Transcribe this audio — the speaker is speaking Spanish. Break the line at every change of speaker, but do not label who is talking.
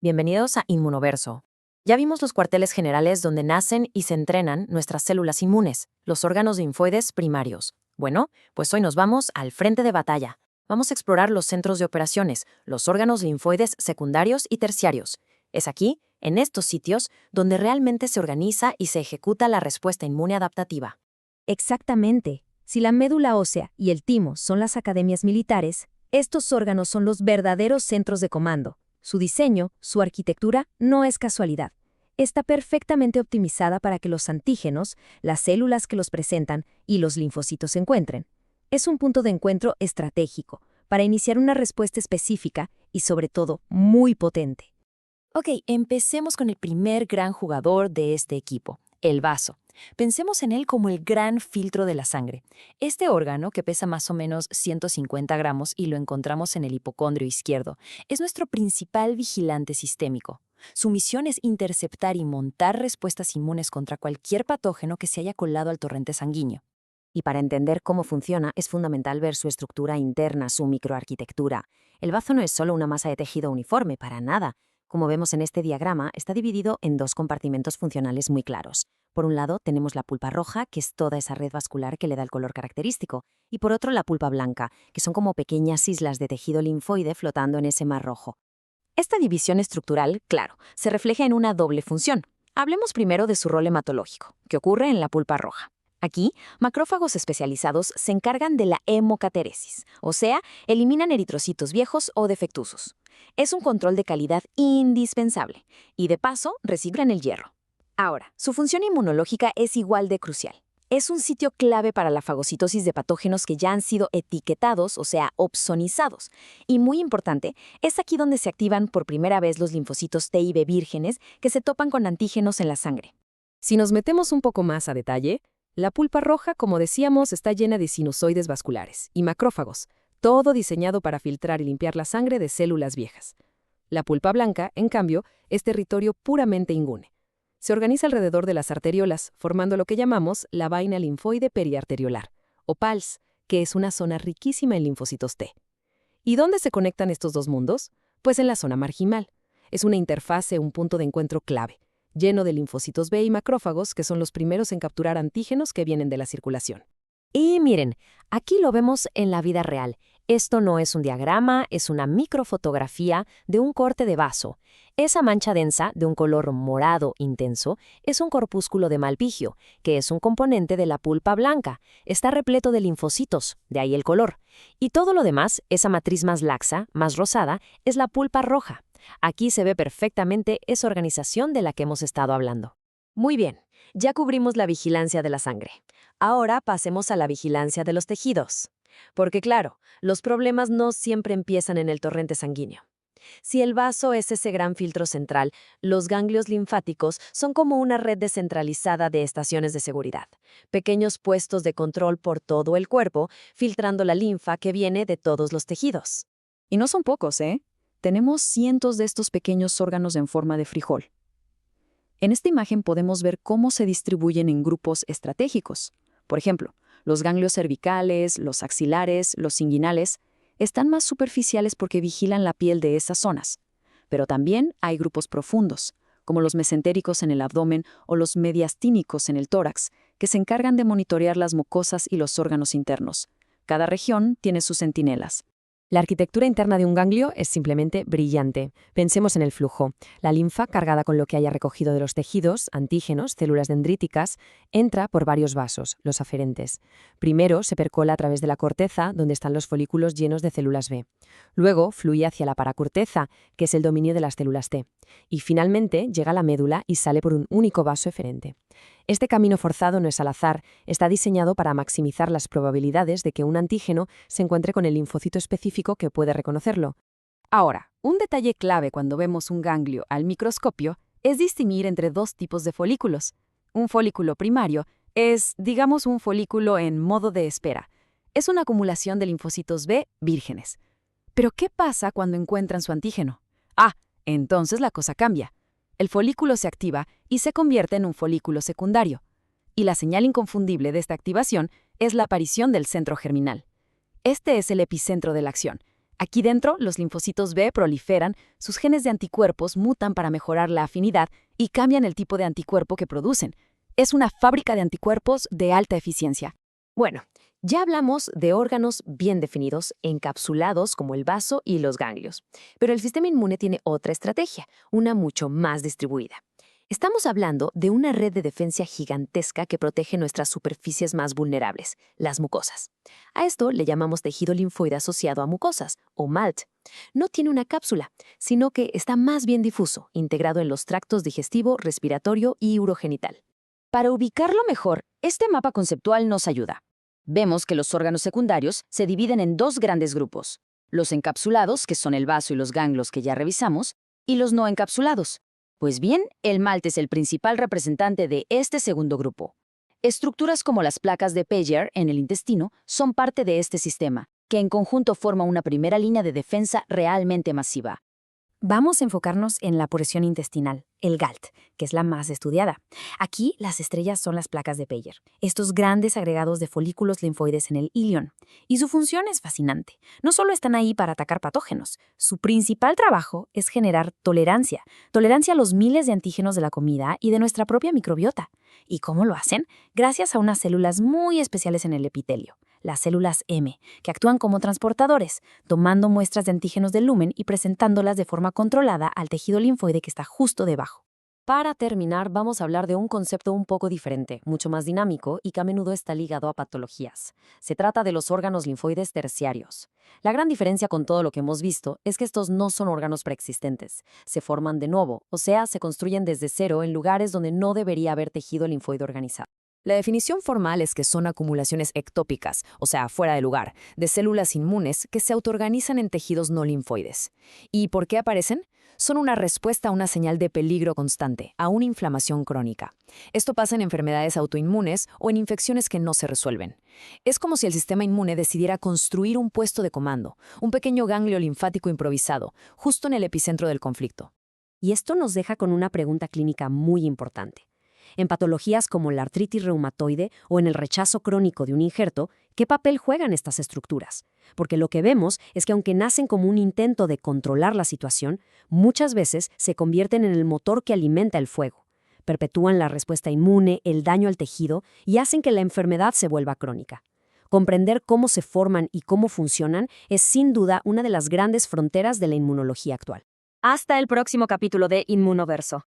Bienvenidos a Inmunoverso. Ya vimos los cuarteles generales donde nacen y se entrenan nuestras células inmunes, los órganos linfoides primarios. Bueno, pues hoy nos vamos al frente de batalla. Vamos a explorar los centros de operaciones, los órganos linfoides secundarios y terciarios. Es aquí, en estos sitios, donde realmente se organiza y se ejecuta la respuesta inmune adaptativa.
Exactamente. Si la médula ósea y el timo son las academias militares, estos órganos son los verdaderos centros de comando. Su diseño, su arquitectura, no es casualidad. Está perfectamente optimizada para que los antígenos, las células que los presentan y los linfocitos se encuentren. Es un punto de encuentro estratégico para iniciar una respuesta específica y, sobre todo, muy potente.
Ok, empecemos con el primer gran jugador de este equipo, el vaso. Pensemos en él como el gran filtro de la sangre. Este órgano, que pesa más o menos 150 gramos y lo encontramos en el hipocondrio izquierdo, es nuestro principal vigilante sistémico. Su misión es interceptar y montar respuestas inmunes contra cualquier patógeno que se haya colado al torrente sanguíneo.
Y para entender cómo funciona, es fundamental ver su estructura interna, su microarquitectura. El bazo no es solo una masa de tejido uniforme, para nada. Como vemos en este diagrama, está dividido en dos compartimentos funcionales muy claros. Por un lado, tenemos la pulpa roja, que es toda esa red vascular que le da el color característico, y por otro, la pulpa blanca, que son como pequeñas islas de tejido linfoide flotando en ese mar rojo. Esta división estructural, claro, se refleja en una doble función. Hablemos primero de su rol hematológico, que ocurre en la pulpa roja. Aquí, macrófagos especializados se encargan de la hemocateresis, o sea, eliminan eritrocitos viejos o defectuosos. Es un control de calidad indispensable y, de paso, reciclan el hierro. Ahora, su función inmunológica es igual de crucial. Es un sitio clave para la fagocitosis de patógenos que ya han sido etiquetados, o sea, opsonizados. Y muy importante, es aquí donde se activan por primera vez los linfocitos T y B vírgenes que se topan con antígenos en la sangre.
Si nos metemos un poco más a detalle, la pulpa roja, como decíamos, está llena de sinusoides vasculares y macrófagos, todo diseñado para filtrar y limpiar la sangre de células viejas. La pulpa blanca, en cambio, es territorio puramente ingune. Se organiza alrededor de las arteriolas, formando lo que llamamos la vaina linfoide periarteriolar, o PALS, que es una zona riquísima en linfocitos T. ¿Y dónde se conectan estos dos mundos? Pues en la zona marginal. Es una interfase, un punto de encuentro clave, lleno de linfocitos B y macrófagos, que son los primeros en capturar antígenos que vienen de la circulación.
Y miren, aquí lo vemos en la vida real. Esto no es un diagrama, es una microfotografía de un corte de vaso. Esa mancha densa, de un color morado intenso, es un corpúsculo de Malpigio, que es un componente de la pulpa blanca. Está repleto de linfocitos, de ahí el color. Y todo lo demás, esa matriz más laxa, más rosada, es la pulpa roja. Aquí se ve perfectamente esa organización de la que hemos estado hablando. Muy bien, ya cubrimos la vigilancia de la sangre. Ahora pasemos a la vigilancia de los tejidos. Porque claro, los problemas no siempre empiezan en el torrente sanguíneo. Si el vaso es ese gran filtro central, los ganglios linfáticos son como una red descentralizada de estaciones de seguridad, pequeños puestos de control por todo el cuerpo, filtrando la linfa que viene de todos los tejidos.
Y no son pocos, ¿eh? Tenemos cientos de estos pequeños órganos en forma de frijol. En esta imagen podemos ver cómo se distribuyen en grupos estratégicos. Por ejemplo, los ganglios cervicales, los axilares, los inguinales, están más superficiales porque vigilan la piel de esas zonas. Pero también hay grupos profundos, como los mesentéricos en el abdomen o los mediastínicos en el tórax, que se encargan de monitorear las mucosas y los órganos internos. Cada región tiene sus centinelas.
La arquitectura interna de un ganglio es simplemente brillante. Pensemos en el flujo. La linfa, cargada con lo que haya recogido de los tejidos, antígenos, células dendríticas, entra por varios vasos, los aferentes. Primero se percola a través de la corteza, donde están los folículos llenos de células B. Luego fluye hacia la paracorteza, que es el dominio de las células T. Y finalmente llega a la médula y sale por un único vaso eferente. Este camino forzado no es al azar, está diseñado para maximizar las probabilidades de que un antígeno se encuentre con el linfocito específico que puede reconocerlo.
Ahora, un detalle clave cuando vemos un ganglio al microscopio es distinguir entre dos tipos de folículos. Un folículo primario es, digamos, un folículo en modo de espera. Es una acumulación de linfocitos B vírgenes. Pero ¿qué pasa cuando encuentran su antígeno? Entonces la cosa cambia. El folículo se activa y se convierte en un folículo secundario. Y la señal inconfundible de esta activación es la aparición del centro germinal. Este es el epicentro de la acción.
Aquí dentro, los linfocitos B proliferan, sus genes de anticuerpos mutan para mejorar la afinidad y cambian el tipo de anticuerpo que producen. Es una fábrica de anticuerpos de alta eficiencia.
Bueno, ya hablamos de órganos bien definidos, encapsulados como el vaso y los ganglios. Pero el sistema inmune tiene otra estrategia, una mucho más distribuida. Estamos hablando de una red de defensa gigantesca que protege nuestras superficies más vulnerables, las mucosas. A esto le llamamos tejido linfoide asociado a mucosas, o MALT. No tiene una cápsula, sino que está más bien difuso, integrado en los tractos digestivo, respiratorio y urogenital.
Para ubicarlo mejor, este mapa conceptual nos ayuda. Vemos que los órganos secundarios se dividen en dos grandes grupos: los encapsulados, que son el vaso y los ganglios que ya revisamos, y los no encapsulados. Pues bien, el MALT es el principal representante de este segundo grupo. Estructuras como las placas de Peyer en el intestino son parte de este sistema, que en conjunto forma una primera línea de defensa realmente masiva.
Vamos a enfocarnos en la porción intestinal, el GALT, que es la más estudiada. Aquí, las estrellas son las placas de Peyer, estos grandes agregados de folículos linfoides en el ilion. Y su función es fascinante. No solo están ahí para atacar patógenos, su principal trabajo es generar tolerancia a los miles de antígenos de la comida y de nuestra propia microbiota. ¿Y cómo lo hacen? Gracias a unas células muy especiales en el epitelio, las células M, que actúan como transportadores, tomando muestras de antígenos del lumen y presentándolas de forma controlada al tejido linfoide que está justo debajo.
Para terminar, vamos a hablar de un concepto un poco diferente, mucho más dinámico y que a menudo está ligado a patologías. Se trata de los órganos linfoides terciarios. La gran diferencia con todo lo que hemos visto es que estos no son órganos preexistentes. Se forman de nuevo, o sea, se construyen desde cero en lugares donde no debería haber tejido linfoide organizado. La definición formal es que son acumulaciones ectópicas, o sea, fuera de lugar, de células inmunes que se autoorganizan en tejidos no linfoides. ¿Y por qué aparecen? Son una respuesta a una señal de peligro constante, a una inflamación crónica. Esto pasa en enfermedades autoinmunes o en infecciones que no se resuelven. Es como si el sistema inmune decidiera construir un puesto de comando, un pequeño ganglio linfático improvisado, justo en el epicentro del conflicto.
Y esto nos deja con una pregunta clínica muy importante. En patologías como la artritis reumatoide o en el rechazo crónico de un injerto, ¿qué papel juegan estas estructuras? Porque lo que vemos es que aunque nacen como un intento de controlar la situación, muchas veces se convierten en el motor que alimenta el fuego. Perpetúan la respuesta inmune, el daño al tejido y hacen que la enfermedad se vuelva crónica. Comprender cómo se forman y cómo funcionan es sin duda una de las grandes fronteras de la inmunología actual.
Hasta el próximo capítulo de Inmunoverso.